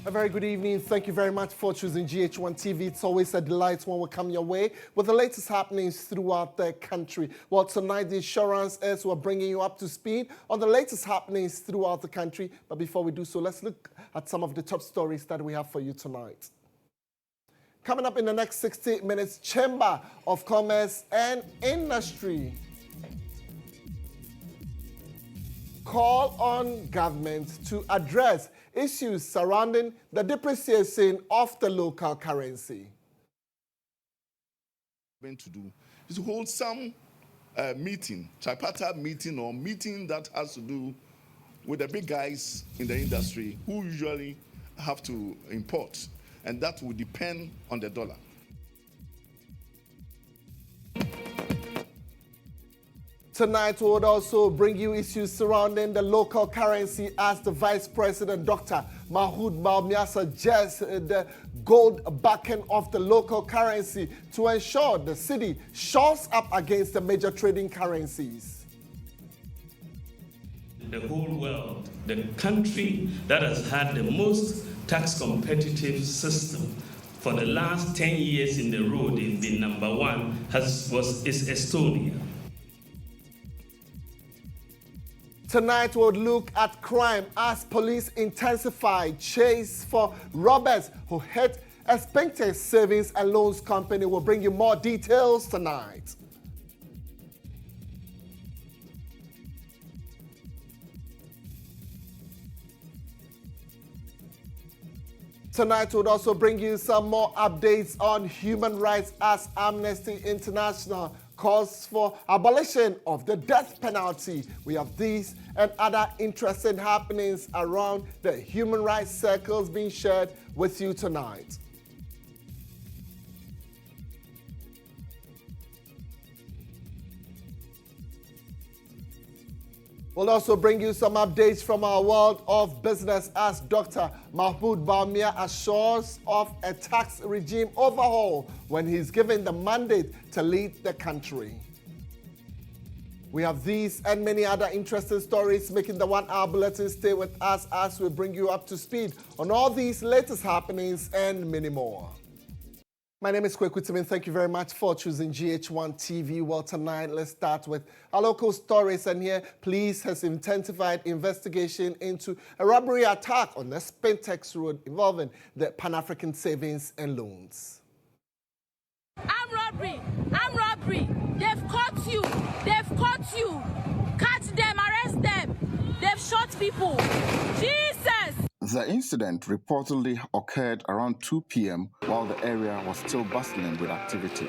A very good evening. Thank you very much for choosing GHOne TV. It's always a delight when we come your way with the latest happenings throughout the country. Well, tonight the assurance is we're bringing you up to speed on the latest happenings throughout the country. But before we do so, let's look at some of the top stories that we have for you tonight. Coming up in the next 60 minutes, Chamber of Commerce and Industry call on government to address issues surrounding the depreciation of the local currency. To do is to hold some meeting, tripartite meeting or meeting that has to do with the big guys in the industry who usually have to import, and that will depend on the dollar. Tonight, we would also bring you issues surrounding the local currency as the Vice President, Dr. Bawumia, suggests the gold backing of the local currency to ensure the city shores up against the major trading currencies. The whole world, the country that has had the most tax competitive system for the last 10 years in the row, they've been number one, is Estonia. Tonight, we'll look at crime as police intensify chase for robbers who hit a Spintex savings and loans company. We'll bring you more details tonight. Tonight, we'll also bring you some more updates on human rights as Amnesty International calls for abolition of the death penalty. We have these and other interesting happenings around the human rights circles being shared with you tonight. We'll also bring you some updates from our world of business as Dr. Bawumia assures of a tax regime overhaul when he's given the mandate to lead the country. We have these and many other interesting stories making the 1 hour bulletin. Stay with us as we bring you up to speed on all these latest happenings and many more. My name is Kweku. Thank you very much for choosing GHOne TV. Well, tonight, let's start with our local stories. And here, police has intensified investigation into a robbery attack on the Spintex road involving the Pan-African Savings and Loans. I'm robbery. They've caught you. Catch them, arrest them. They've shot people. Jesus! The incident reportedly occurred around 2 p.m. while the area was still bustling with activity.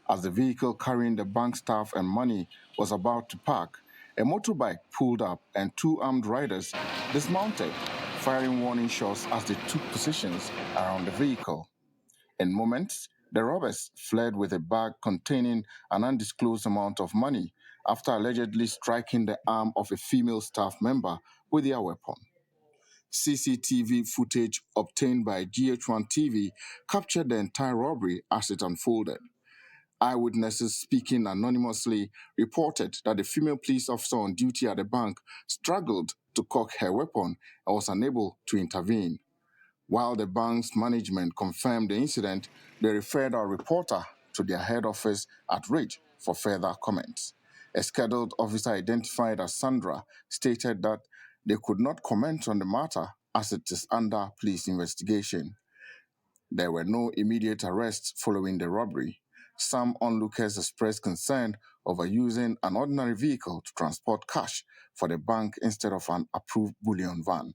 As the vehicle carrying the bank staff and money was about to park, a motorbike pulled up and 2 armed riders dismounted, firing warning shots as they took positions around the vehicle. In moments, the robbers fled with a bag containing an undisclosed amount of money after allegedly striking the arm of a female staff member with their weapon. CCTV footage obtained by GHOne TV captured the entire robbery as it unfolded. Eyewitnesses speaking anonymously reported that the female police officer on duty at the bank struggled to cock her weapon and was unable to intervene. While the bank's management confirmed the incident, they referred our reporter to their head office at Ridge for further comments. A scheduled officer identified as Sandra stated that they could not comment on the matter as it is under police investigation. There were no immediate arrests following the robbery. Some onlookers expressed concern over using an ordinary vehicle to transport cash for the bank instead of an approved bullion van.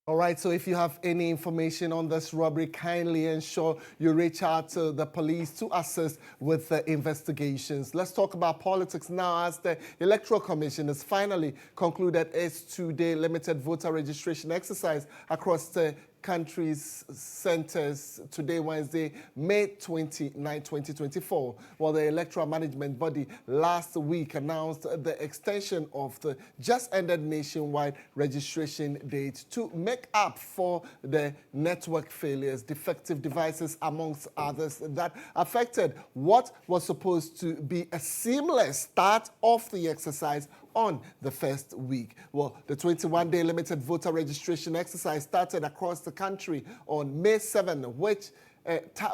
All right, so if you have any information on this robbery, kindly ensure you reach out to the police to assist with the investigations. Let's talk about politics now as the Electoral Commission has finally concluded its 2-day limited voter registration exercise across the country's centers today, Wednesday, May 29, 2024. Well, the electoral management body last week announced the extension of the just ended nationwide registration date to make up for the network failures, defective devices, amongst others, that affected what was supposed to be a seamless start of the exercise on the first week. Well, the 21-day limited voter registration exercise started across the country on May 7, which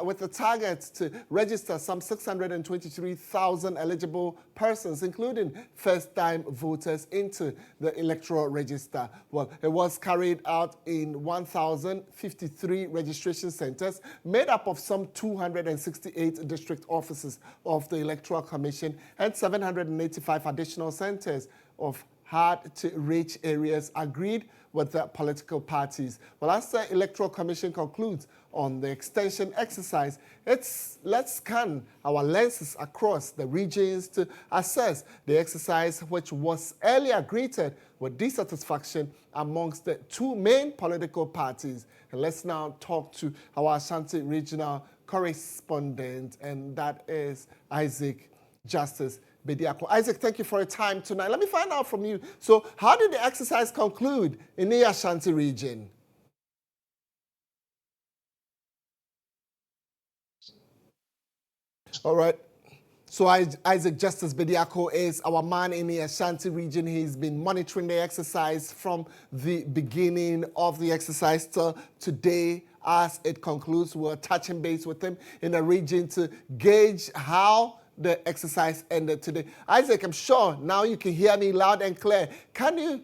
with the target to register some 623,000 eligible persons, including first-time voters, into the electoral register. Well, it was carried out in 1,053 registration centers, made up of some 268 district offices of the Electoral Commission and 785 additional centers of hard-to-reach areas agreed with the political parties. Well, as the Electoral Commission concludes on the extension exercise, let's scan our lenses across the regions to assess the exercise, which was earlier greeted with dissatisfaction amongst the two main political parties. And let's now talk to our Ashanti regional correspondent, and that is Isaac Justice Bediako. Isaac, thank you for your time tonight. Let me find out from you. So how did the exercise conclude in the Ashanti region? All right. So Isaac Justice Bediako is our man in the Ashanti region. He's been monitoring the exercise from the beginning of the exercise till today. As it concludes, we're touching base with him in the region to gauge how the exercise ended today. Isaac, I'm sure now you can hear me loud and clear. Can you?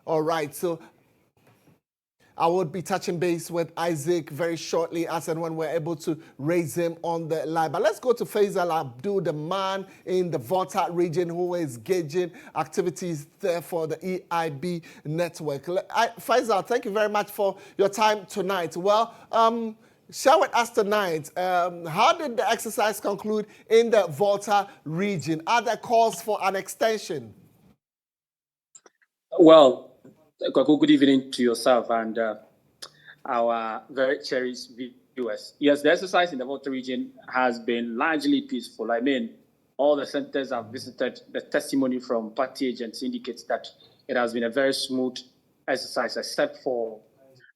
All right, so I will be touching base with Isaac very shortly as and when we're able to raise him on the line. But let's go to Faisal Abdul, the man in the Volta region who is gauging activities there for the EIB network. Faisal, thank you very much for your time tonight. Well, share with us tonight, how did the exercise conclude in the Volta region? Are there calls for an extension? Well, Kweku, good evening to yourself and our very cherished viewers. Yes, the exercise in the Volta region has been largely peaceful. I mean, all the centers I've visited, the testimony from party agents indicates that it has been a very smooth exercise, except for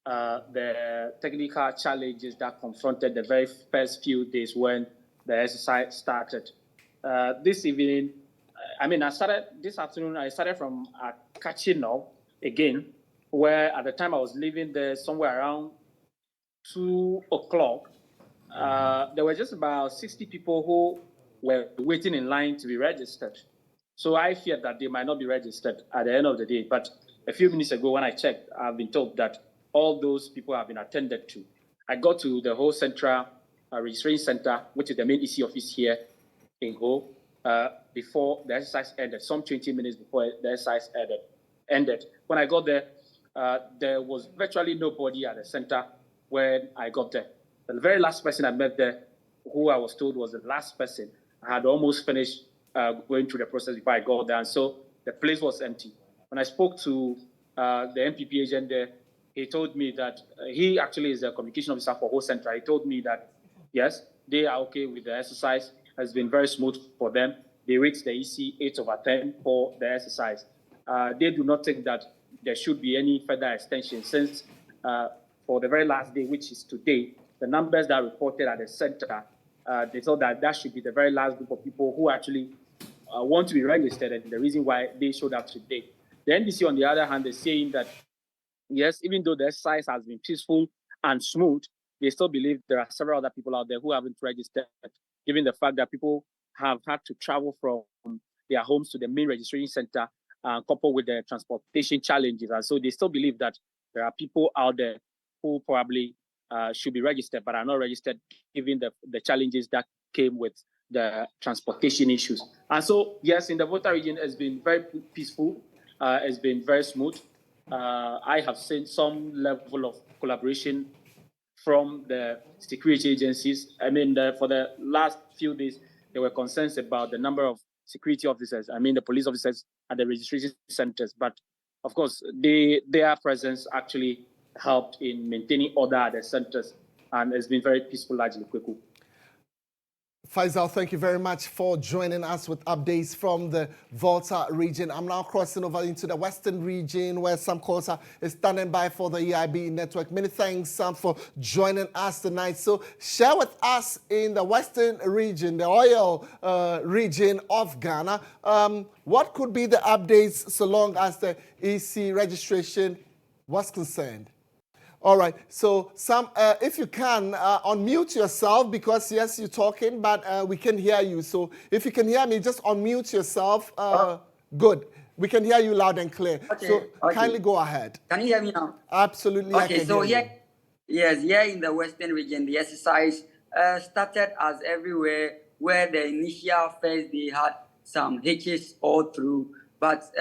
the technical challenges that confronted the very first few days when the exercise started. This evening, this afternoon, I started from Kachino again, where at the time I was leaving there somewhere around 2 o'clock. There were just about 60 people who were waiting in line to be registered. So I feared that they might not be registered at the end of the day. But a few minutes ago when I checked, I've been told that all those people have been attended to. I got to the whole central registration center, which is the main EC office here in Ho, before the exercise ended, some 20 minutes before the exercise ended. When I got there, there was virtually nobody at the center when I got there. The very last person I met there, who I was told was the last person, I had almost finished going through the process before I got there, and so the place was empty. When I spoke to the MPP agent there, he told me that he actually is a communication officer for whole center. He told me that, yes, they are okay with the exercise. It's been very smooth for them. They rate the EC 8/10 for the exercise. They do not think that there should be any further extension since for the very last day, which is today, the numbers that are reported at the center, they thought that that should be the very last group of people who actually want to be registered, and the reason why they showed up today. The NDC, on the other hand, is saying that, yes, even though the exercise has been peaceful and smooth, they still believe there are several other people out there who haven't registered, given the fact that people have had to travel from their homes to the main registration center, coupled with the transportation challenges. And so they still believe that there are people out there who probably should be registered, but are not registered, given the challenges that came with the transportation issues. And so, yes, in the Volta region, it's been very peaceful. It's been very smooth. I have seen some level of collaboration from the security agencies. I mean, for the last few days, there were concerns about the number of security officers, the police officers at the registration centers. But of course, their presence actually helped in maintaining order at the centers, and it's been very peaceful largely, Kweku. Faisal, thank you very much for joining us with updates from the Volta region. I'm now crossing over into the Western region where Sam Kosa is standing by for the EIB network. Many thanks, Sam, for joining us tonight. So share with us in the Western region, the oil region of Ghana, what could be the updates so long as the EC registration was concerned? All right, so Sam, if you can, unmute yourself because, yes, you're talking, but we can hear you. So if you can hear me, just unmute yourself. Good. We can hear you loud and clear. Okay, so okay. Kindly go ahead. Can you hear me now? Absolutely, Okay, I can so hear here, yes, here in the Western region, the exercise started as everywhere, where the initial phase, they had some hitches all through, but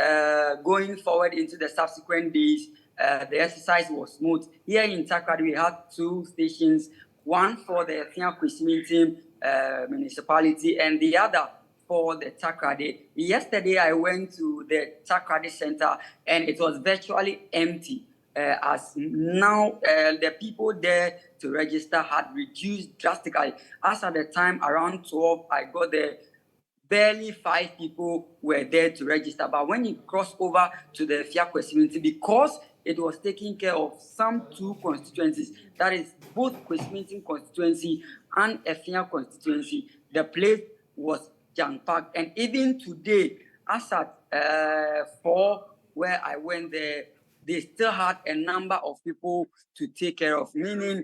going forward into the subsequent days, the exercise was smooth. Here in Takrady, we had 2 stations, one for the Kweku municipality and the other for the Takrady. Yesterday, I went to the Takrady center and it was virtually empty. As now the people there to register had reduced drastically. As at the time around 12, I got there, barely 5 people were there to register. But when you cross over to the Kweku, because it was taking care of some 2 constituencies, that is both Kweku constituency and Efia constituency, the place was jam-packed. And even today, as at 4, where I went there, they still had a number of people to take care of, meaning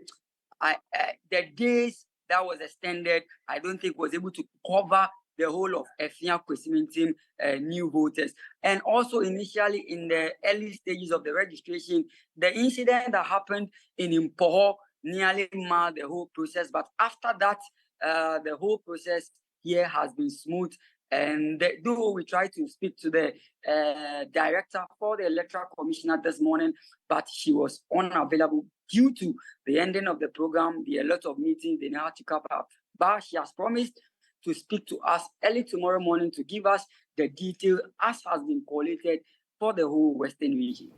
the days that was extended, I don't think was able to cover the whole of Efia Kweku new voters. And also initially in the early stages of the registration, the incident that happened in Impoho nearly marred the whole process. But after that, the whole process here has been smooth. And though we tried to speak to the director for the electoral commissioner this morning, but she was unavailable due to the ending of the program, a lot of meetings they had to cover up. But she has promised to speak to us early tomorrow morning to give us the detail as has been collated for the whole Western region.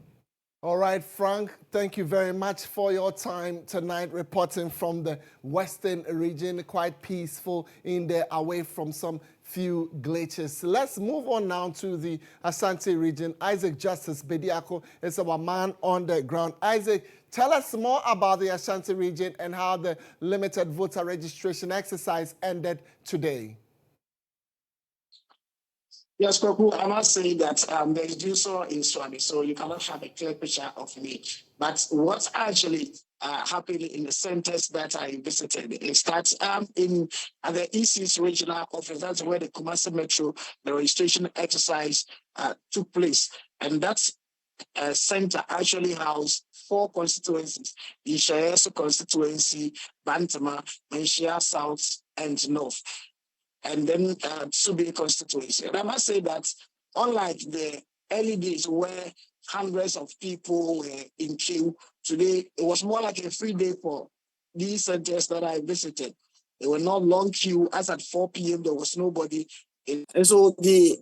All right, Frank, thank you very much for your time tonight reporting from the Western region. Quite peaceful in there, away from some few glitches. Let's move on now to the Ashanti region. Isaac Justice Bediako is our man on the ground. Isaac, tell us more about the Ashanti region and how the limited voter registration exercise ended today. Yes, Kweku, I must say that there is also in Swami, so you cannot have a clear picture of me. But what actually happened in the centers that I visited is that at the EC's regional office, that's where the Kumasi Metro, the registration exercise took place. And that center actually housed 4 constituencies, the Ishayesu constituency, Bantama, Manshia South, and North, and then Subi constituency. And I must say that unlike the early days where hundreds of people were in queue, today it was more like a free day for these centers that I visited. There were not long queue. As at 4 p.m., there was nobody. And so the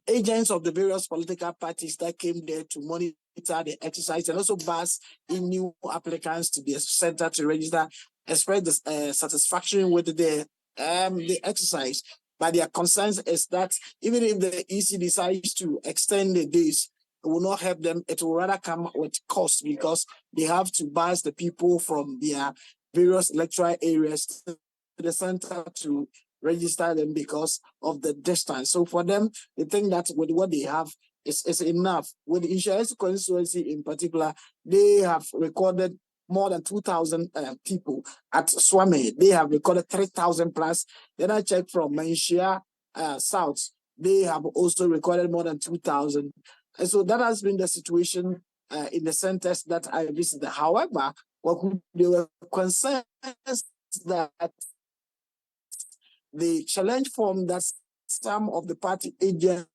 agents of the various political parties that came there to monitor the exercise and also bus in new applicants to the center to register, expressed the satisfaction with the exercise. But their concerns is that even if the EC decides to extend the days, it will not help them. It will rather come with cost because they have to bus the people from their various electoral areas to the center to register them because of the distance. So for them, they think that with what they have is enough. With the insurance constituency in particular, they have recorded more than 2,000 people. At Swami, they have recorded 3,000 plus. Then I checked from Manshia South, they have also recorded more than 2,000. And so that has been the situation in the centers that I visited. However, they were concerned that the challenge form that some of the party agents.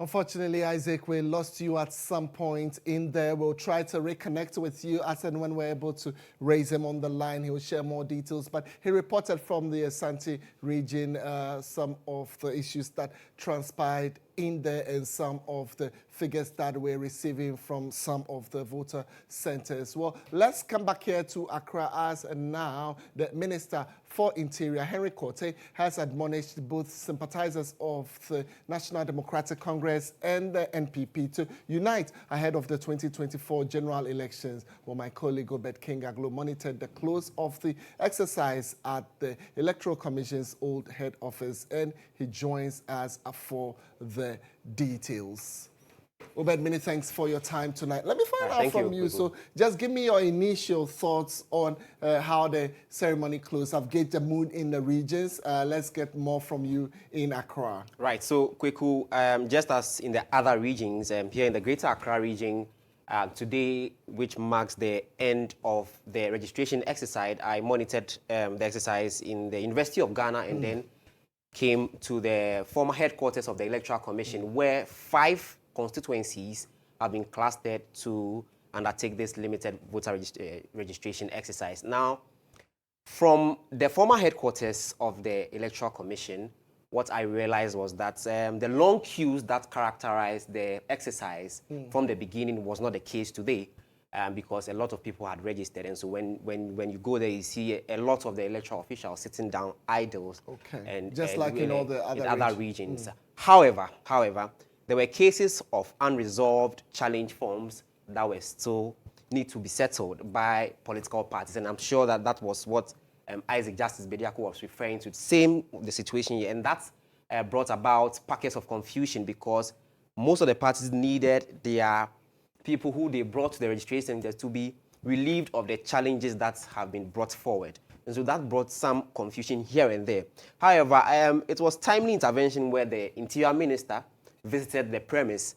Unfortunately, Isaac, we lost you at some point in there. We'll try to reconnect with you as and when we're able to raise him on the line. He will share more details. But he reported from the Ashanti region some of the issues that transpired in there and some of the figures that we're receiving from some of the voter centers. Well, let's come back here to Accra as now the Minister for Interior, Henry Quartey, has admonished both sympathizers of the National Democratic Congress and the NPP to unite ahead of the 2024 general elections. Well, my colleague Obed Kingaglo monitored the close of the exercise at the Electoral Commission's old head office, and he joins us for the details. Obed, many thanks for your time tonight. Let me find out from you. So just give me your initial thoughts on how the ceremony closed. I've gauged the mood in the regions. Let's get more from you in Accra. Right. So, Kweku, just as in the other regions, here in the Greater Accra region, today, which marks the end of the registration exercise, I monitored the exercise in the University of Ghana and then came to the former headquarters of the Electoral Commission, where 5 constituencies have been clustered to undertake this limited voter registration exercise. Now, from the former headquarters of the Electoral Commission, what I realized was that the long queues that characterized the exercise from the beginning was not the case today, because a lot of people had registered. And so when you go there, you see a lot of the electoral officials sitting down idle. Okay. And, just like in all the other regions. However, there were cases of unresolved challenge forms that were still need to be settled by political parties. And I'm sure that that was what Isaac Justice Bediako was referring to. Same the situation here. And that brought about packets of confusion, because most of the parties needed their people who they brought to the registration just to be relieved of the challenges that have been brought forward. And so that brought some confusion here and there. However, it was timely intervention where the Interior Minister visited the premise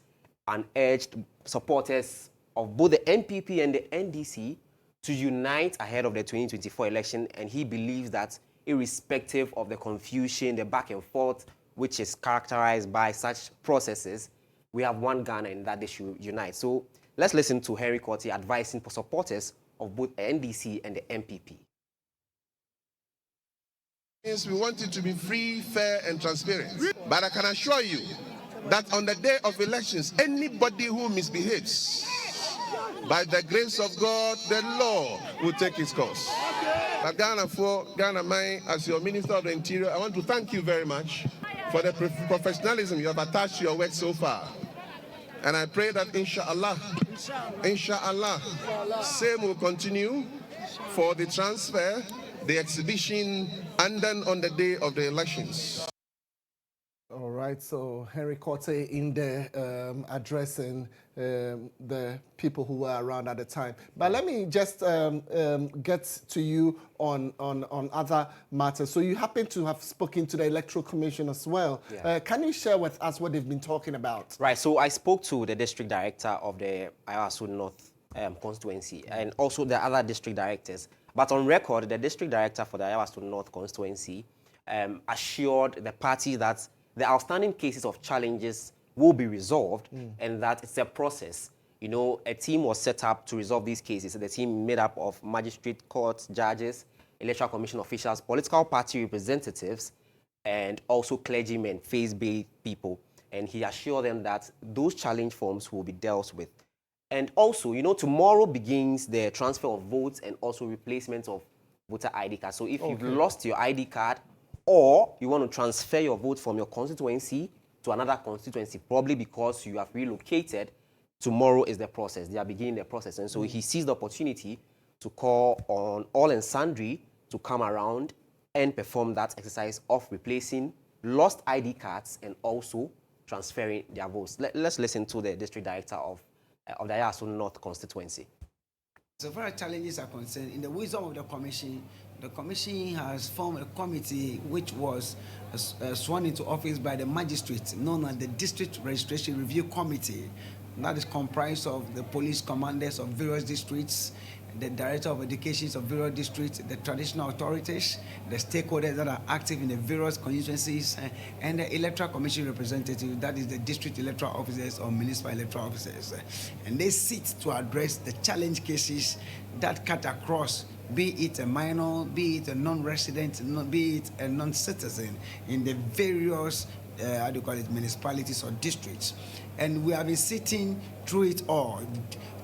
and urged supporters of both the NPP and the NDC to unite ahead of the 2024 election. And he believes that irrespective of the confusion, the back and forth, which is characterized by such processes, we have one Ghana and that they should unite. So let's listen to Henry Quartey advising for supporters of both the NDC and the NPP. We want it to be free, fair, and transparent. But I can assure you that on the day of elections, anybody who misbehaves, by the grace of God, the law will take its course. But Ghana Mine, as your Minister of the Interior, I want to thank you very much for the professionalism you have attached to your work so far. And I pray that inshallah, same will continue for the transfer, the exhibition, and then on the day of the elections. All right, so Henry Quartey in there addressing the people who were around at the time. But let me just get to you on other matters. So you happen to have spoken to the Electoral Commission as well. Yeah. Can you share with us what they've been talking about? Right, so I spoke to the District Director of the Ayawaso North constituency and also the other district directors. But on record, the District Director for the Ayawaso North constituency assured the party that the outstanding cases of challenges will be resolved and that it's a process. You know, a team was set up to resolve these cases. The team made up of magistrate court judges, electoral commission officials, political party representatives, and also clergymen, faith-based people. And he assured them that those challenge forms will be dealt with. And also, you know, tomorrow begins the transfer of votes and also replacement of voter ID cards. So if you've lost your ID card, or you want to transfer your vote from your constituency to another constituency, probably because you have relocated, tomorrow is the process. They are beginning the process. And so he seized the opportunity to call on all and sundry to come around and perform that exercise of replacing lost ID cards and also transferring their votes. Let's listen to the District Director of the Ayawaso North constituency. So far as challenges are concerned, in the wisdom of the Commission has formed a committee which was sworn into office by the magistrate, known as the District Registration Review Committee. That is comprised of the police commanders of various districts, the Director of Education of various districts, the traditional authorities, the stakeholders that are active in the various constituencies, and the Electoral Commission representative, that is the district electoral officers or municipal electoral officers. And they sit to address the challenge cases that cut across, be it a minor, be it a non-resident, be it a non-citizen, in the various how do you call it, municipalities or districts. And we have been sitting through it all,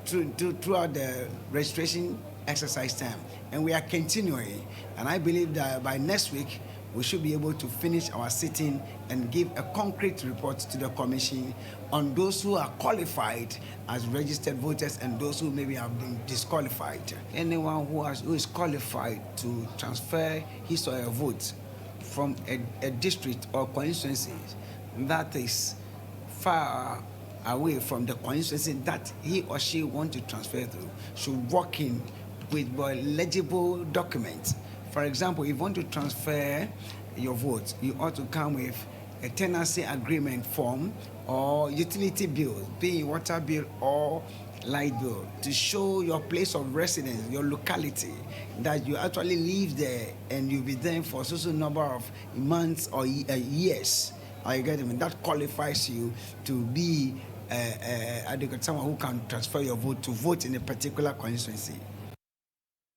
throughout the registration exercise time. And we are continuing. And I believe that by next week, we should be able to finish our sitting and give a concrete report to the commission on those who are qualified as registered voters and those who maybe have been disqualified. Anyone who is qualified to transfer his or her vote from a district or constituency that is far away from the constituency that he or she wants to transfer to should walk in with legible documents. For example, if you want to transfer your vote, you ought to come with a tenancy agreement form or utility bill, being water bill or light bill, to show your place of residence, your locality, that you actually live there and you'll be there for a certain number of months or years. I get it. That qualifies you to be someone who can transfer your vote to vote in a particular constituency.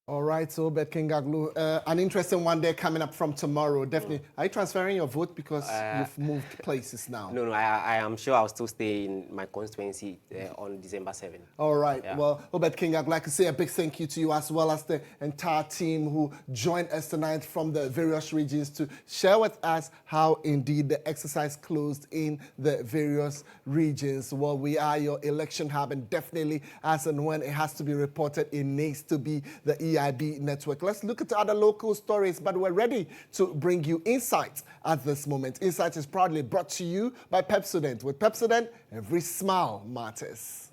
All right, so Obed Kingaglu, an interesting one day coming up from tomorrow. Definitely. Are you transferring your vote because you've moved places now? No, I am sure I'll still stay in my constituency on December 7th. All right. Yeah. Well, Obed King, I'd like to say a big thank you to you as well as the entire team who joined us tonight from the various regions to share with us how indeed the exercise closed in the various regions. Well, we are your election hub, and definitely as and when it has to be reported, it needs to be the EIB network. Let's look at other local stories, but we're ready to bring you insights at this moment. Insight is proudly brought to you by Pepsodent. With Pepsodent, every smile matters.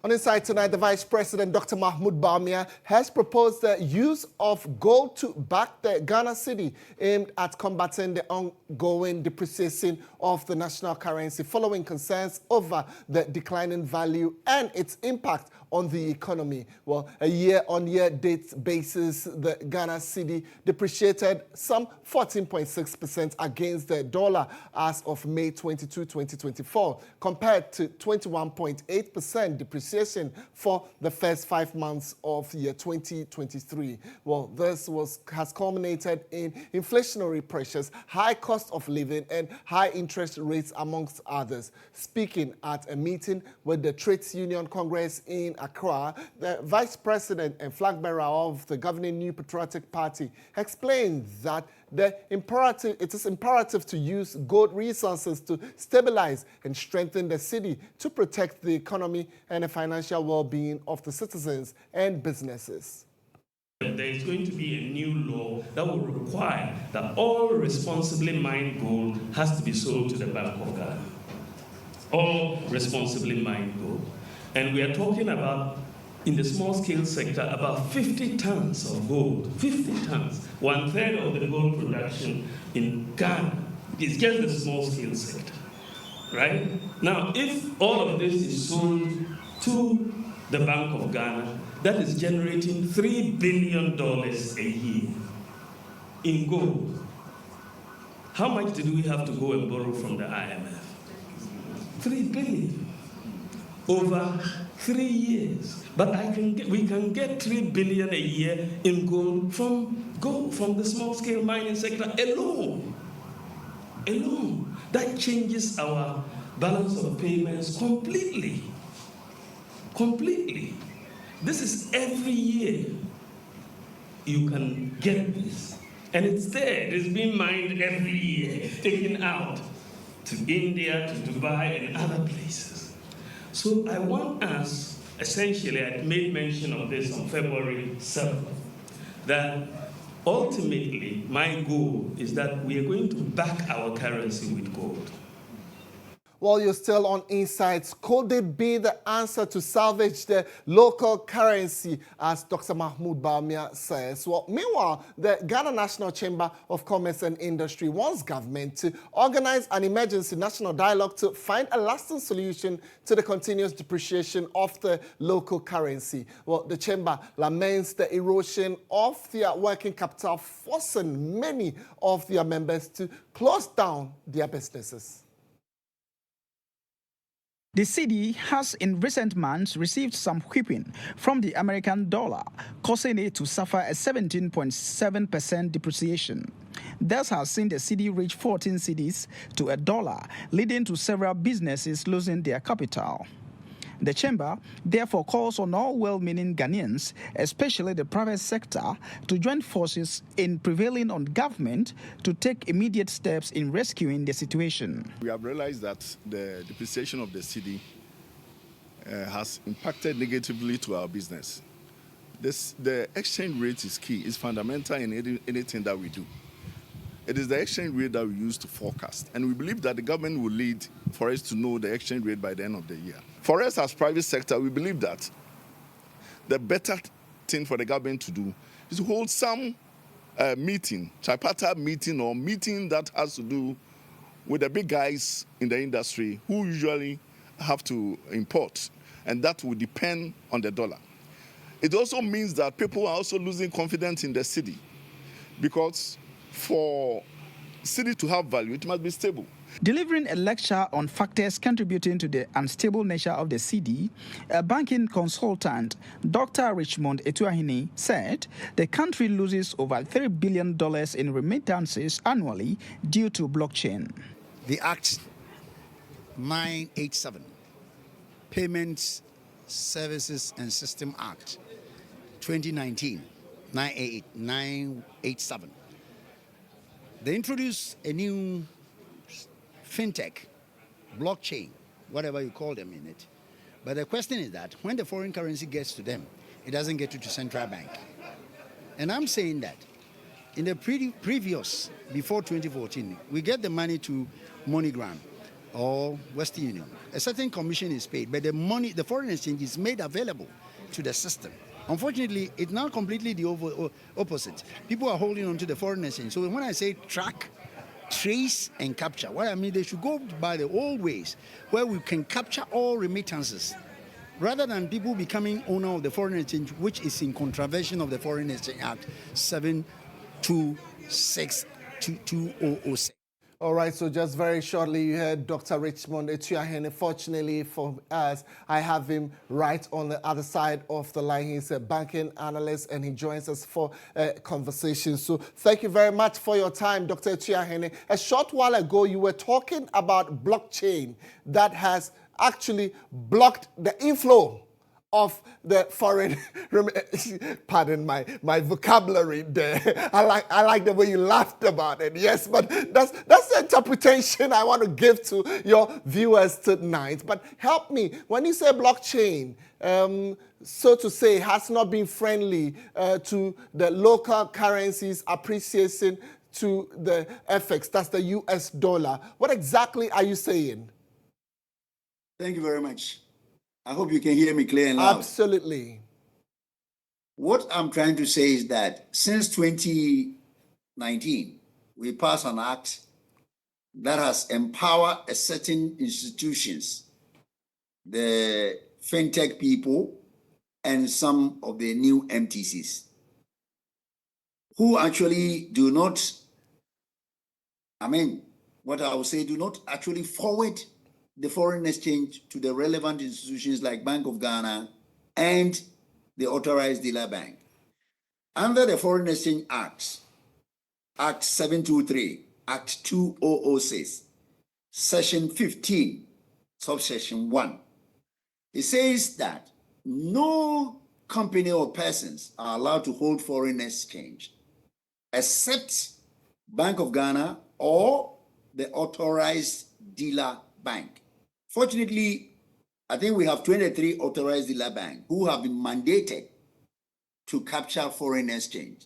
On Insight tonight, the Vice President, Dr. Mahmoud Bawumia, has proposed the use of gold to back the Ghana Cedi, aimed at combating the ongoing depreciation of the national currency following concerns over the declining value and its impact on the economy. Well, a year-on-year date basis, the Ghana Cedi depreciated some 14.6% against the dollar as of May 22, 2024, compared to 21.8% depreciation for the first 5 months of year 2023. Well, this has culminated in inflationary pressures, high cost of living, and high interest rates, amongst others. Speaking at a meeting with the Trades Union Congress in Accra, the Vice President and flag bearer of the governing New Patriotic Party explained that it is imperative to use gold resources to stabilize and strengthen the cedi to protect the economy and the financial well-being of the citizens and businesses. There is going to be a new law that will require that all responsibly mined gold has to be sold to the Bank of Ghana. All responsibly mined gold. And we are talking about, in the small-scale sector, about 50 tons of gold. 50 tons. 1/3 of the gold production in Ghana is just the small-scale sector. Right? Now, if all of this is sold to the Bank of Ghana, that is generating $3 billion a year in gold. How much did we have to go and borrow from the IMF? $3 billion over 3 years. But we can get $3 billion a year in gold from the small-scale mining sector alone. That changes our balance of payments completely. Completely. This is every year you can get this. And it's there. It's being mined every year, taken out to India, to Dubai, and other places. So I want us, essentially, I made mention of this on February 7th, that ultimately my goal is that we are going to back our currency with gold. While you're still on Insights, could it be the answer to salvage the local currency, as Dr. Mahmoud Bawumia says? Well, meanwhile, the Ghana National Chamber of Commerce and Industry wants government to organize an emergency national dialogue to find a lasting solution to the continuous depreciation of the local currency. Well, the chamber laments the erosion of their working capital, forcing many of their members to close down their businesses. The cedi has in recent months received some whipping from the American dollar, causing it to suffer a 17.7% depreciation. This has seen the cedi reach 14 cedis to $1, leading to several businesses losing their capital. The chamber therefore calls on all well-meaning Ghanaians, especially the private sector, to join forces in prevailing on government to take immediate steps in rescuing the situation. We have realized that the depreciation of the cedi has impacted negatively to our business. The exchange rate is key, it's fundamental in anything that we do. It is the exchange rate that we use to forecast, and we believe that the government will lead for us to know the exchange rate by the end of the year. For us as private sector, we believe that the better thing for the government to do is to hold some meeting, tripartite meeting or meeting that has to do with the big guys in the industry who usually have to import, and that will depend on the dollar. It also means that people are also losing confidence in the cedi, because for cedi to have value, it must be stable. Delivering a lecture on factors contributing to the unstable nature of the cedi, a banking consultant, Dr. Richmond Etuahine, said the country loses over $3 billion in remittances annually due to blockchain. The Act 987, Payments, Services and System Act 2019, 987. They introduced a new fintech, blockchain, whatever you call them in it. But the question is that when the foreign currency gets to them, it doesn't get to the central bank. And I'm saying that in the previous, before 2014, we get the money to MoneyGram or Western Union. A certain commission is paid, but the money, the foreign exchange is made available to the system. Unfortunately, it's now completely the opposite. People are holding on to the foreign exchange. So when I say track, trace, and capture, what I mean, they should go by the old ways where we can capture all remittances rather than people becoming owner of the foreign exchange, which is in contravention of the Foreign Exchange Act 726/2006. All right, so just very shortly, you heard Dr. Richmond Etuahine. Fortunately for us, I have him right on the other side of the line. He's a banking analyst, and he joins us for a conversation. So thank you very much for your time, Dr. Etuahine. A short while ago, you were talking about blockchain that has actually blocked the inflow of the foreign, pardon my vocabulary there. I like the way you laughed about it. Yes, but that's the interpretation I want to give to your viewers tonight. But help me, when you say blockchain, so to say, has not been friendly to the local currencies appreciation to the FX, that's the US dollar. What exactly are you saying? Thank you very much. I hope you can hear me clear and loud. Absolutely. What I'm trying to say is that since 2019, we passed an act that has empowered a certain institutions, the fintech people and some of the new MTCs, who actually do not, what I would say, do not actually forward the foreign exchange to the relevant institutions like Bank of Ghana and the authorized dealer bank. Under the Foreign Exchange Act, Act 723, Act 2006, Section 15, Subsection 1, it says that no company or persons are allowed to hold foreign exchange except Bank of Ghana or the authorized dealer bank. Fortunately, I think we have 23 authorized dealer banks who have been mandated to capture foreign exchange.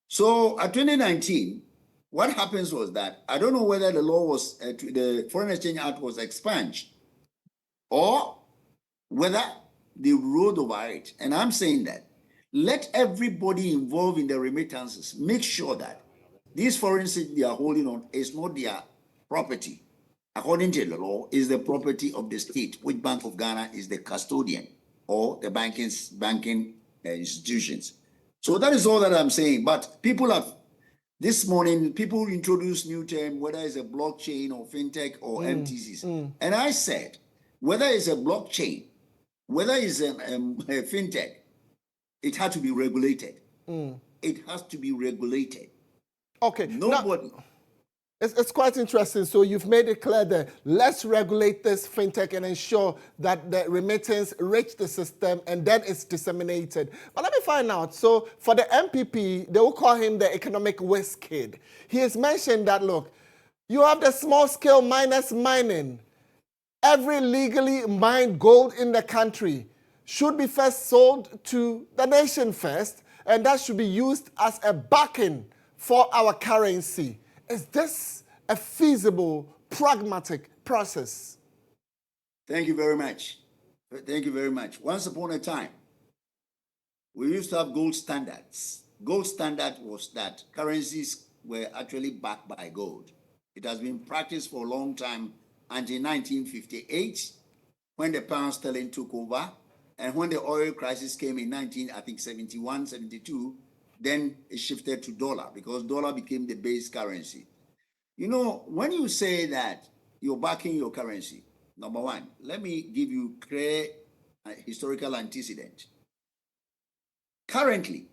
So at 2019, what happens was that, I don't know whether the law was, the Foreign Exchange Act was expunged or whether they rode over it. And I'm saying that let everybody involved in the remittances make sure that these foreign exchange they are holding on is not their property. According to the law, is the property of the state, which Bank of Ghana is the custodian or the banking institutions. So that is all that I'm saying. But people have, this morning, people introduced new term, whether it's a blockchain or fintech or MTCs. And I said, whether it's a blockchain, whether it's a fintech, it has to be regulated. It has to be regulated. Okay. Nobody. Now, it's quite interesting. So you've made it clear that let's regulate this fintech and ensure that the remittance reach the system and then it's disseminated. But let me find out. So for the MPP, they will call him the economic whiz kid. He has mentioned that, look, you have the small scale miners mining. Every legally mined gold in the country should be first sold to the nation first, and that should be used as a backing for our currency. Is this a feasible, pragmatic process? Thank you very much. Thank you very much. Once upon a time, we used to have gold standards. Gold standard was that currencies were actually backed by gold. It has been practiced for a long time until 1958, when the pound sterling took over, and when the oil crisis came in 71, 72, then it shifted to dollar because dollar became the base currency. You know, when you say that you're backing your currency, number one, let me give you clear historical antecedent. Currently,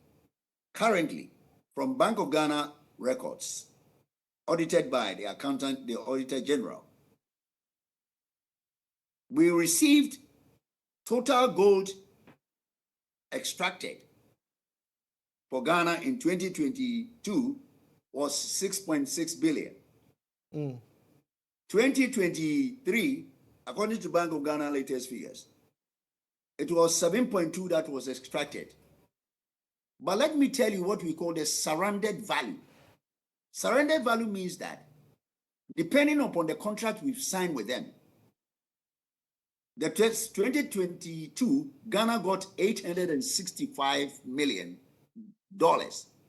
from Bank of Ghana records, audited by the accountant, the Auditor General, we received total gold extracted for Ghana in 2022 was 6.6 billion. 2023, according to Bank of Ghana latest figures, it was 7.2 that was extracted. But let me tell you what we call the surrendered value. Surrendered value means that depending upon the contract we've signed with them, the 2022, Ghana got $865 million,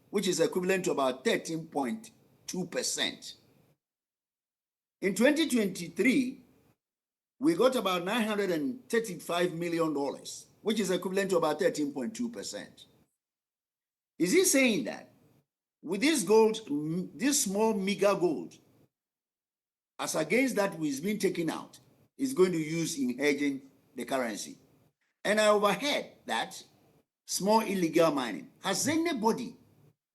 which is equivalent to about 13.2%. In 2023, we got about $935 million, which is equivalent to about 13.2%. Is he saying that with this gold, this small meager gold, as against that which is being taken out, is going to use in hedging the currency? And I overheard that small illegal mining. Has anybody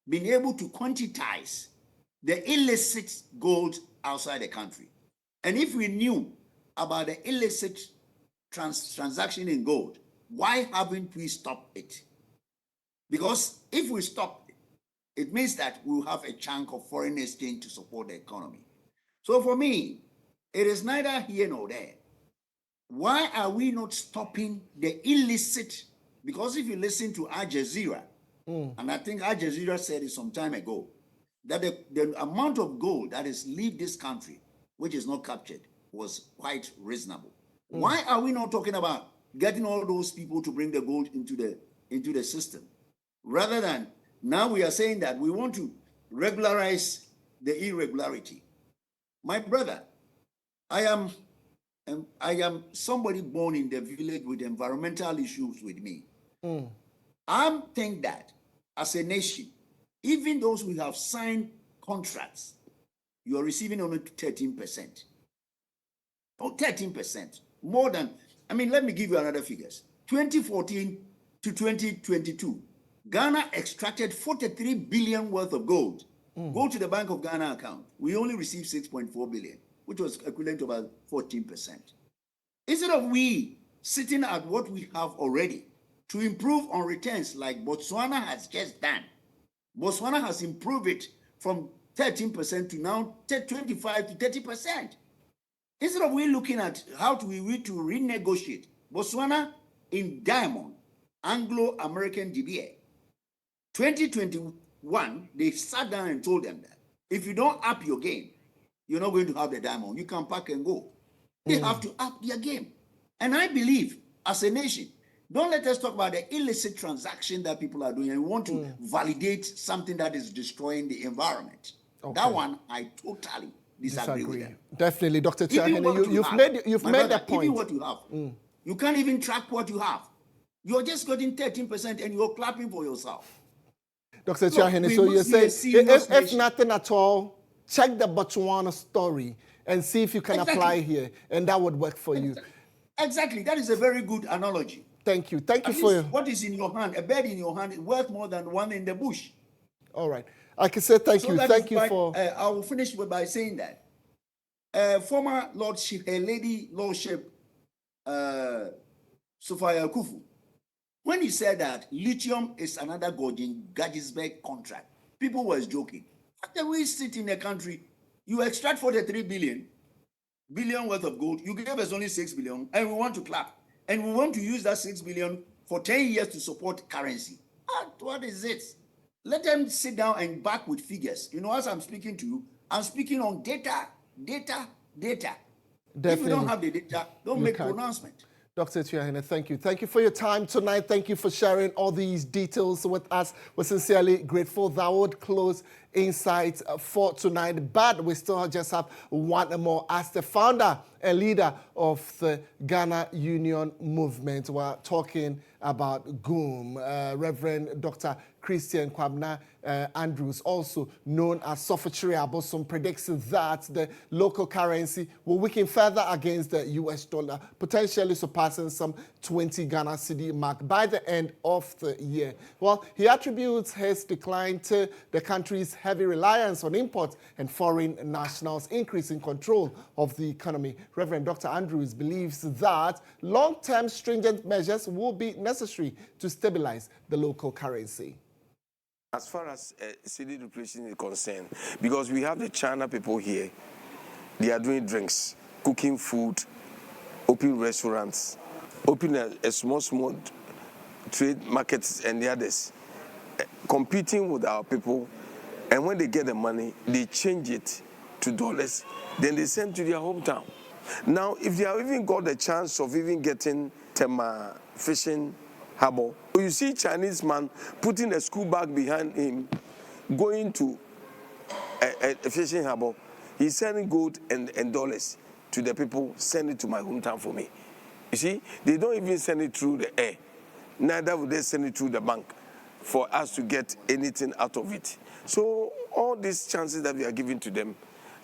been able to quantize the illicit gold outside the country? And if we knew about the illicit transaction in gold, why haven't we stopped it? Because if we stop it, it means that we'll have a chunk of foreign exchange to support the economy. So for me, it is neither here nor there. Why are we not stopping the illicit? Because if you listen to Al Jazeera, and I think Al Jazeera said it some time ago, that the amount of gold that is leave this country, which is not captured, was quite reasonable. Why are we not talking about getting all those people to bring the gold into the system? Rather than, now we are saying that we want to regularize the irregularity. My brother, I am somebody born in the village with environmental issues with me. I think that as a nation, even those who have signed contracts, you are receiving only 13%. Oh, 13%. More than, let me give you another figures. 2014 to 2022, Ghana extracted 43 billion worth of gold. Go to the Bank of Ghana account. We only received 6.4 billion, which was equivalent to about 14%. Instead of we sitting at what we have already to improve on returns like Botswana has just done, Botswana has improved it from 13% to now 25 to 30%. Instead of we looking at how do we to renegotiate, Botswana in diamond, Anglo-American DBA, 2021, they sat down and told them that if you don't up your game, you're not going to have the diamond. You can pack and go. They have to up their game. And I believe, as a nation, don't let us talk about the illicit transaction that people are doing and we want to validate something that is destroying the environment. Okay. That one, I totally disagree with them. Definitely, Dr. Chiahene, you've made that point. Even what you have, you can't even track what you have. You're just getting 13% and you're clapping for yourself. Dr. Chiahene, so you're saying, if nothing at all, check the Botswana story and see if you can apply here, and that would work for you. Exactly. That is a very good analogy. Thank you. Thank you for your... What is in your hand, a bird in your hand, is worth more than one in the bush. All right. I can say thank you. Thank you for... I will finish by saying that former Lordship, Lady Lordship, Sophia Kufu, when he said that lithium is another Gagisberg contract, people were joking. After we sit in a country, you extract 43 billion worth of gold, you gave us only 6 billion, and we want to clap. And we want to use that 6 billion for 10 years to support currency. What is it? Let them sit down and back with figures. You know, as I'm speaking to you, I'm speaking on data. Definitely. If you don't have the data, don't make pronouncement. Dr. Tuyahene, thank you. Thank you for your time tonight. Thank you for sharing all these details with us. We're sincerely grateful. That would close Insight for tonight. But we still just have one more. As the founder and leader of the Ghana Union Movement, we're talking about GHOne. Reverend Dr. Christian Kwabena Andrews, also known as Sofotiri Abosom, predicts that the local currency will weaken further against the US dollar, potentially surpassing some 20 Ghana Cedi mark by the end of the year. Well, he attributes his decline to the country's heavy reliance on imports and foreign nationals increasing control of the economy. Reverend Dr. Andrews believes that long-term stringent measures will be necessary to stabilize the local currency. As far as Cedi depreciation is concerned, because we have the China people here, they are doing drinks, cooking food, open restaurants, open a small trade markets and the others, competing with our people. And when they get the money, they change it to dollars, then they send to their hometown. Now, if they have even got the chance of even getting Temeng fishing harbor, you see Chinese man putting a school bag behind him, going to a fishing harbor. He's sending gold and dollars to the people, send it to my hometown for me. You see, they don't even send it through the air. Neither would they send it through the bank for us to get anything out of it. So all these chances that we are giving to them,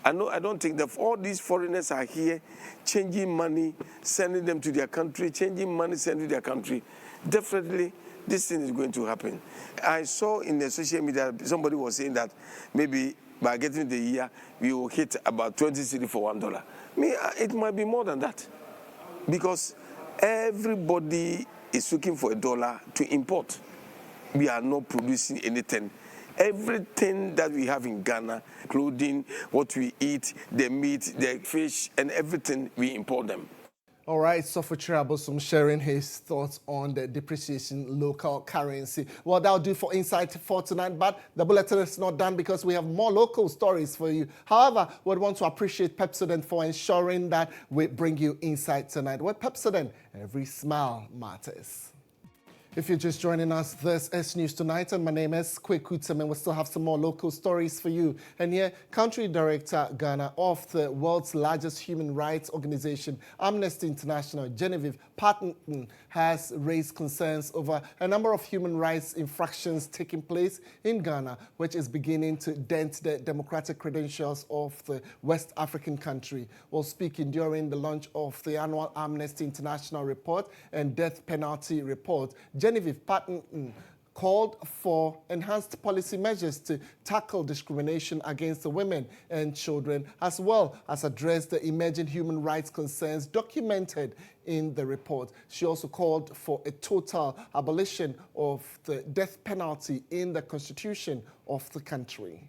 I don't think that all these foreigners are here changing money, sending them to their country, changing money, sending to their country. Definitely, this thing is going to happen. I saw in the social media, somebody was saying that maybe by getting the year, we will hit about 20 Cedi for $1. It might be more than that. Because everybody is looking for $1 to import. We are not producing anything. Everything that we have in Ghana, clothing, what we eat, the meat, the fish, and everything, we import them. All right, Sofotiri Abosom sharing his thoughts on the depreciation local currency. Well, that'll do for Insight for tonight, but the bulletin is not done because we have more local stories for you. However, we'd want to appreciate Pepsodent for ensuring that we bring you Insight tonight. With Pepsodent, every smile matters. If you're just joining us, this is News Tonight, and my name is Kweku, and we still have some more local stories for you. And here, Country Director Ghana of the world's largest human rights organization, Amnesty International, Genevieve Patton, has raised concerns over a number of human rights infractions taking place in Ghana, which is beginning to dent the democratic credentials of the West African country. While speaking during the launch of the annual Amnesty International report and death penalty report, Genevieve Patton called for enhanced policy measures to tackle discrimination against the women and children, as well as address the emerging human rights concerns documented in the report. She also called for a total abolition of the death penalty in the constitution of the country.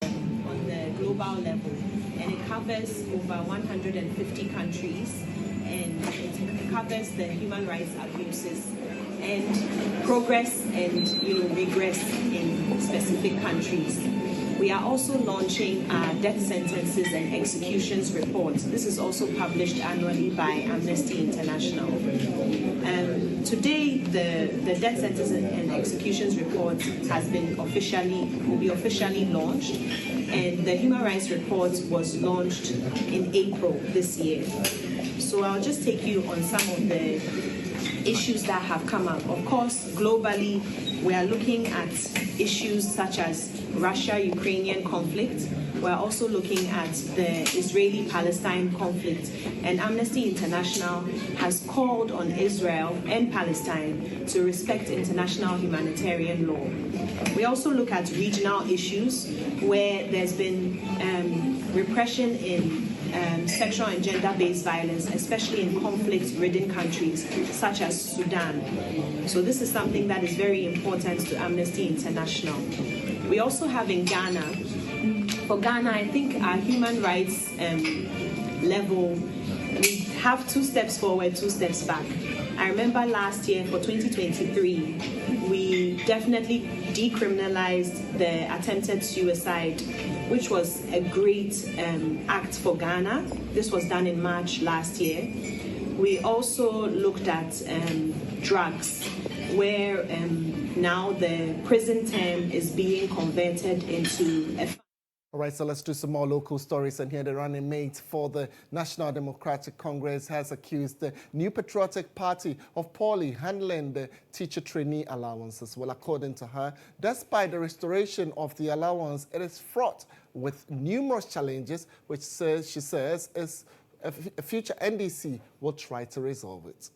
On the global level, and it covers over 150 countries, and it covers the human rights abuses and progress and regress in specific countries. We are also launching our death sentences and executions report. This is also published annually by Amnesty International. Today, the death sentences and executions report will be officially launched, and the human rights report was launched in April this year. So I'll just take you on some of the issues that have come up. Of course, globally, we are looking at issues such as Russia-Ukrainian conflict, We're also looking at the Israeli-Palestine conflict, and Amnesty International has called on Israel and Palestine to respect international humanitarian law. We also look at regional issues where there's been repression in sexual and gender-based violence, especially in conflict-ridden countries such as Sudan. So this is something that is very important to Amnesty International. We also have in Ghana, for Ghana, I think our human rights level, we have 2 steps forward, 2 steps back. I remember last year for 2023, we definitely decriminalized the attempted suicide, which was a great act for Ghana. This was done in March last year. We also looked at drugs, where now the prison term is being converted into a... All right, so let's do some more local stories. And here the running mate for the National Democratic Congress has accused the New Patriotic Party of poorly handling the teacher trainee allowances. Well, according to her, despite the restoration of the allowance, it is fraught with numerous challenges, which she says is a future NDC will try to resolve it.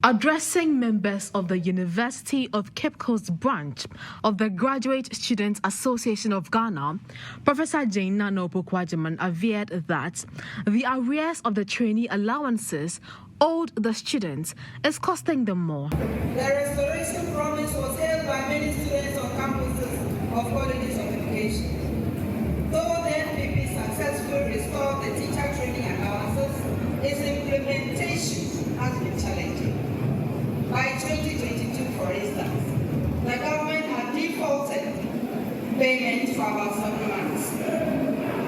Addressing members of the University of Cape Coast branch of the Graduate Students Association of Ghana, Professor Jane Nano Pokwajaman averred that the arrears of the trainee allowances owed the students is costing them more. The restoration promise was held by many students on campuses of colleges of education. Though the NPP successfully restored the teacher training allowances, its implementation has been challenging. By 2022, for instance, the government had defaulted payment for about 7 months,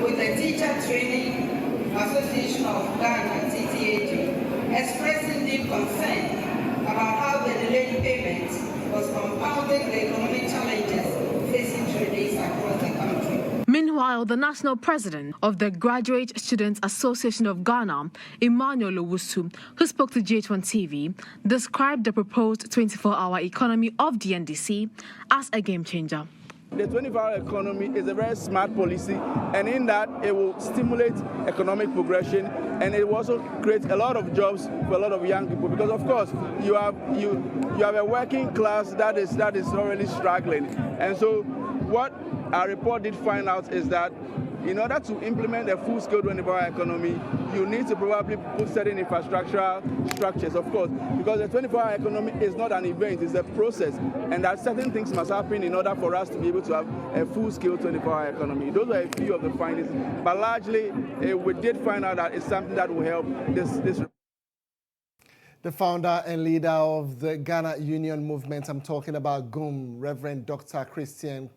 with the Teacher Training Association of Ghana, TTAG, expressing deep concern about how the delayed payment was compounding the economic challenges facing trainees across the country. Meanwhile, the national president of the Graduate Students Association of Ghana, Emmanuel Owusu, who spoke to GHOne TV, described the proposed 24-hour economy of the NDC as a game changer. The 24-hour economy is a very smart policy, and in that it will stimulate economic progression, and it will also create a lot of jobs for a lot of young people. Because of course you have a working class that is already struggling, and so what our report did find out is that in order to implement a full-scale 24-hour economy, you need to probably put certain infrastructural structures, of course, because the 24-hour economy is not an event, it's a process, and that certain things must happen in order for us to be able to have a full-scale 24-hour economy. Those are a few of the findings, but largely we did find out that it's something that will help this. The founder and leader of the Ghana Union Movement, I'm talking about GHOne, Reverend Dr. Christian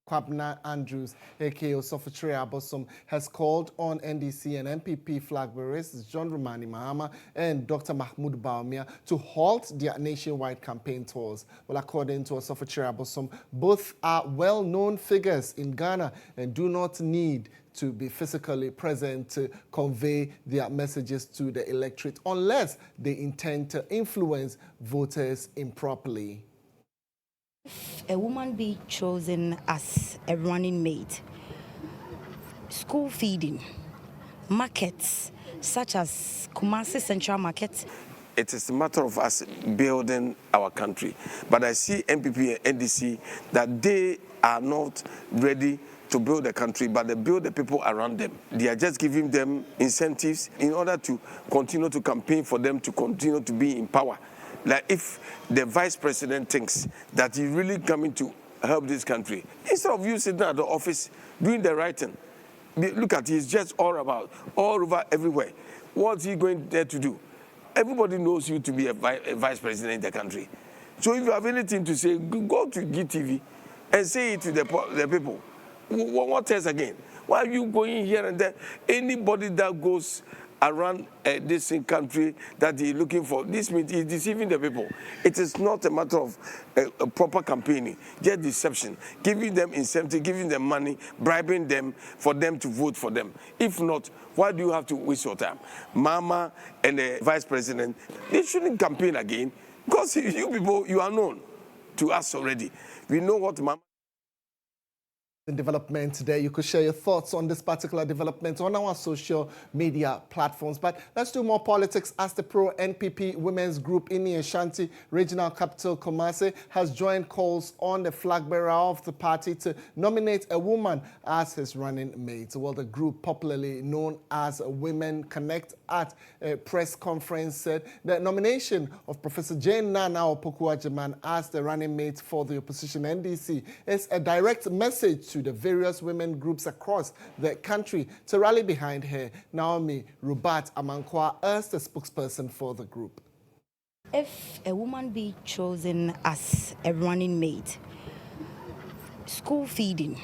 Kwabena Andrews, aka Osofotri Abosom, has called on NDC and MPP flag bearers John Romani Mahama and Dr. Mahmoud Bawumia to halt their nationwide campaign tours. Well, according to Osofotri Abosom, both are well-known figures in Ghana and do not need to be physically present to convey their messages to the electorate unless they intend to influence voters improperly. If a woman be chosen as a running mate, school feeding, markets such as Kumasi Central Market. It is a matter of us building our country. But I see MPP and NDC that they are not ready to build the country, but they build the people around them. They are just giving them incentives in order to continue to campaign for them to continue to be in power. Like if the vice president thinks that he's really coming to help this country, instead of you sitting at the office doing the right thing, look at he's just all over everywhere. What's he going there to do? Everybody knows you to be a vice president in the country. So if you have anything to say, go to GTV and say it to the people. What else again? Why are you going here and there? Anybody that goes around this country that he's looking for, this means he's deceiving the people. It is not a matter of a proper campaigning, just deception, giving them incentive, giving them money, bribing them for them to vote for them. If not, why do you have to waste your time? Mama and the vice president, they shouldn't campaign again because you people, you are known to us already. We know what Mama Development today. You could share your thoughts on this particular development on our social media platforms. But let's do more politics as the pro-NPP women's group in the Ashanti regional capital, Kumasi, has joined calls on the flag bearer of the party to nominate a woman as his running mate. Well, the group, popularly known as Women Connect, at a press conference said the nomination of Professor Jane Nana Opoku-Agyeman as the running mate for the opposition NDC is a direct message to the various women groups across the country to rally behind her. Naomi Rubat Amankwa is the spokesperson for the group. If a woman be chosen as a running mate, school feeding,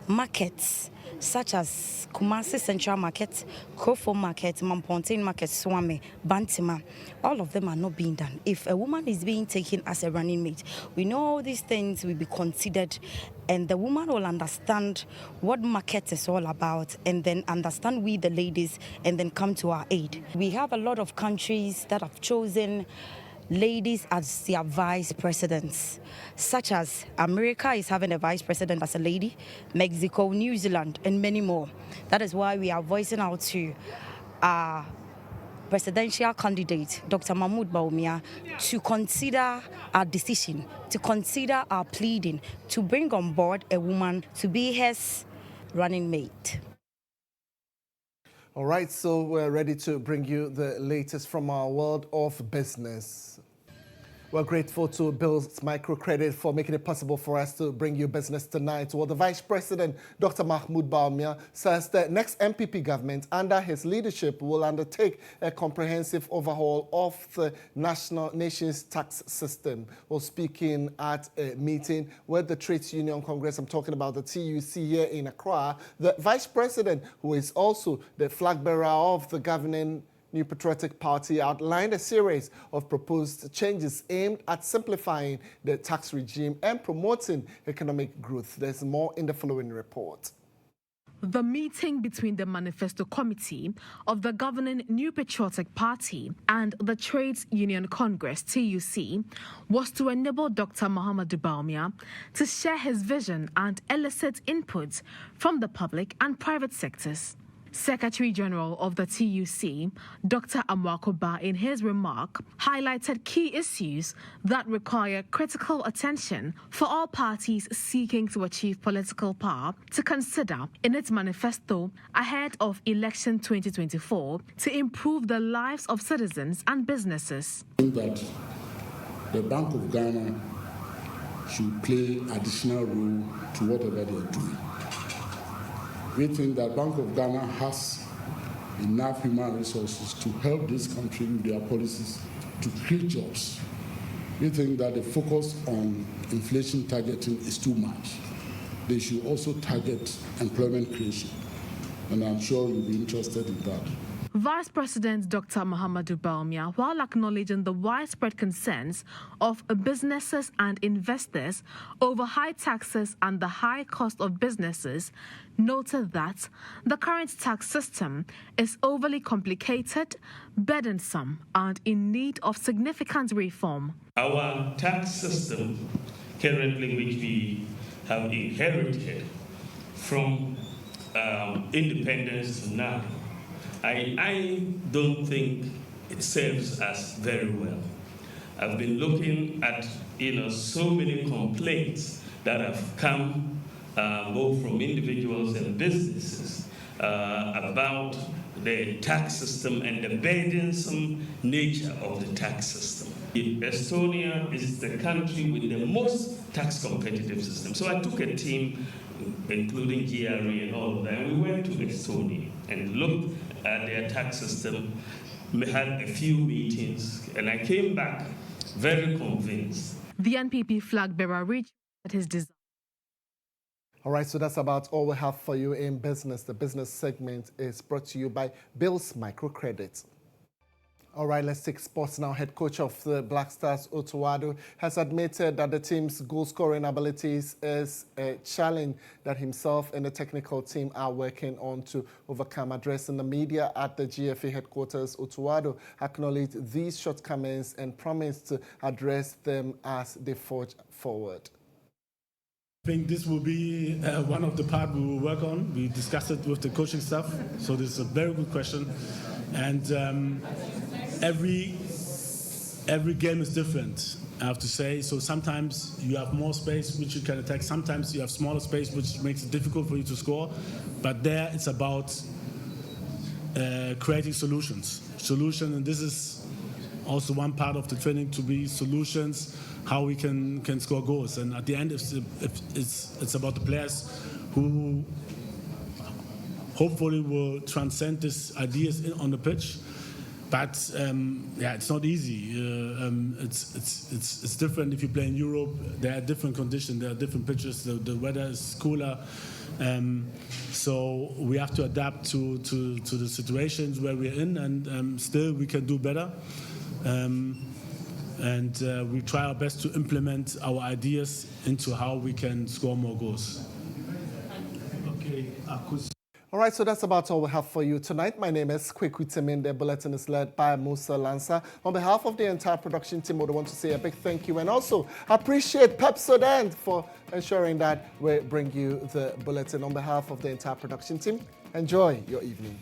markets such as Kumasi Central Market, Kofo Market, Mampontein Market, Swame, Bantima, all of them are not being done. If a woman is being taken as a running mate, we know all these things will be considered, and the woman will understand what market is all about, and then understand we the ladies, and then come to our aid. We have a lot of countries that have chosen ladies as their vice presidents, such as America is having a vice president as a lady, Mexico, New Zealand, and many more. That is why we are voicing out to our presidential candidate, Dr. Mahmoud Bawumia, to consider our decision, to consider our pleading, to bring on board a woman to be his running mate. All right, so we're ready to bring you the latest from our world of business. We're grateful to Bill's Microcredit for making it possible for us to bring you business tonight. Well, the Vice President, Dr. Mahmoud Bawumia, says the next MPP government, under his leadership, will undertake a comprehensive overhaul of the nation's tax system. Well, speaking at a meeting with the Trades Union Congress, I'm talking about the TUC here in Accra, the Vice President, who is also the flag bearer of the governing New Patriotic Party, outlined a series of proposed changes aimed at simplifying the tax regime and promoting economic growth. There's more in the following report. The meeting between the Manifesto Committee of the governing New Patriotic Party and the Trades Union Congress, TUC, was to enable Dr. Muhammadu Bawumia to share his vision and elicit input from the public and private sectors. Secretary General of the TUC, Dr. Amwakoba, in his remark, highlighted key issues that require critical attention for all parties seeking to achieve political power to consider in its manifesto ahead of election 2024 to improve the lives of citizens and businesses. I think that the Bank of Ghana should play additional role to whatever they are doing. We think that Bank of Ghana has enough human resources to help this country with their policies to create jobs. We think that the focus on inflation targeting is too much. They should also target employment creation, and I'm sure you'll be interested in that. Vice President Dr. Muhammadu Bawumia, while acknowledging the widespread concerns of businesses and investors over high taxes and the high cost of businesses, noted that the current tax system is overly complicated, burdensome, and in need of significant reform. Our tax system, currently which we have inherited from independence to now, I don't think it serves us very well. I've been looking at so many complaints that have come both from individuals and businesses about the tax system and the burdensome nature of the tax system. Estonia is the country with the most tax competitive system. So I took a team, including GHOne and all of that, and we went to Estonia and looked at their tax system. We had a few meetings, and I came back very convinced. The NPP flag bearer reached his desire. All right, so that's about all we have for you in business. The business segment is brought to you by Bill's Microcredit. All right, let's take sports now. Head coach of the Black Stars, Otuado, has admitted that the team's goal-scoring abilities is a challenge that himself and the technical team are working on to overcome. Addressing the media at the GFA headquarters, Otuado acknowledged these shortcomings and promised to address them as they forge forward. I think this will be one of the parts we will work on. We discussed it with the coaching staff, so this is a very good question. And every game is different, I have to say. So sometimes you have more space which you can attack. Sometimes you have smaller space which makes it difficult for you to score. But there it's about creating solutions. And this is also one part of the training, to be solutions, how we can score goals. And at the end, it's about the players who hopefully will transcend these ideas on the pitch. But yeah, it's not easy. It's different if you play in Europe. There are different conditions. There are different pitches. The weather is cooler. So we have to adapt to the situations where we're in, and still we can do better. And we try our best to implement our ideas into how we can score more goals. Okay, all right, so that's about all we have for you tonight. My name is Kweku. The bulletin is led by Musa Lansa. On behalf of the entire production team, we want to say a big thank you and also appreciate Pepsodent for ensuring that we bring you the bulletin. On behalf of the entire production team, enjoy your evening.